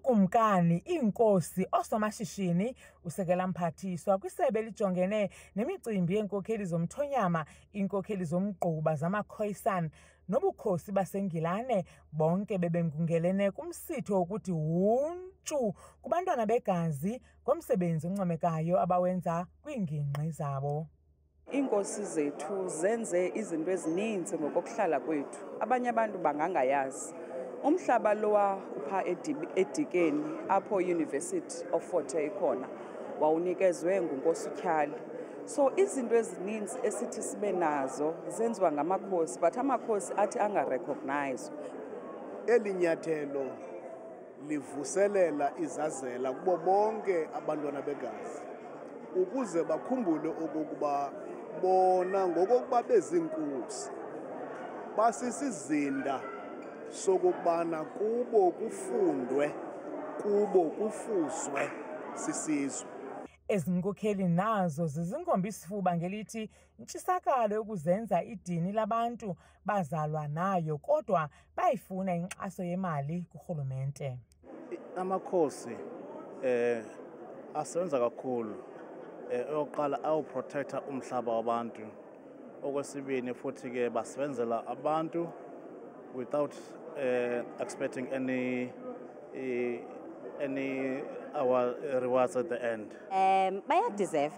ukumkani, iinkosi, oosomashishini, usekela mphathiswa kwisebe elijongene nemicimbi yeenkokheli zomthonyama, iinkokheli zomgquba zamaKhoisan nobukhosi baseNgilane, bonke bebengungelene kumsitho wokuthi huntsu kubantwana begazi ngomsebenzi oncomekayo abawenza kwiingingqi zabo. Iinkosi zethu zenze izinto ezininzi ngokokuhlala kwethu, abanye abantu bangangayazi. Umhlaba lowa upha eDikeni apho University of Fort Hare ikhona wawunikezwe nguNkosi uTyali. So izinto ezininzi esithi sibe nazo zenziwa ngamakhosi, but amakhosi athi angarecognize. Eli nyathelo livuselela izazela kubo bonke abantwana begazi ukuze bakhumbule okokuba bona ngokokuba bezinkosi basisizinda sokubana kubo kufundwe, kubo kufuzwe sisizwe. Ezi nkokheli nazo zizinkombisifuba ngelithi intshisakalo yokuzenza idini labantu bazalwa nayo kodwa bayifuna inkxaso yemali kurhulumente. Amakhosi asebenza kakhulu oqala awuprotecta umhlaba wabantu, okwesibini futhi ke basebenzela abantu without expecting any our rewards at the end. Bayadeserve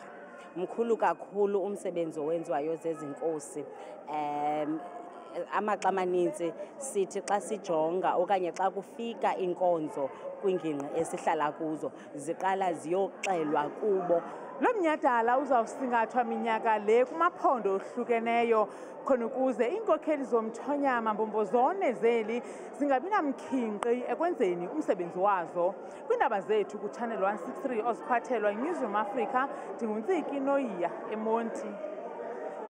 mkhulu kakhulu umsebenzi owenziwayo zezinkosi. Amaxa amaninzi sithi xa sijonga okanye xa kufika inkonzo kwingingqi esihlala kuzo ziqala ziyoxelwa kubo. Lo mnyhadala uzawusingathwa minyaka le kumaphondo ohlukeneyo khona ukuze iinkokheli zomthonyama mbombozone zeli zingabi namkhinkqi ekwenzeni umsebenzi wazo. Kwiindaba zethu kuChannel 163 oziphathelwa yiNewzroom Africa, ndinguNtsiki Noyiya eMonti.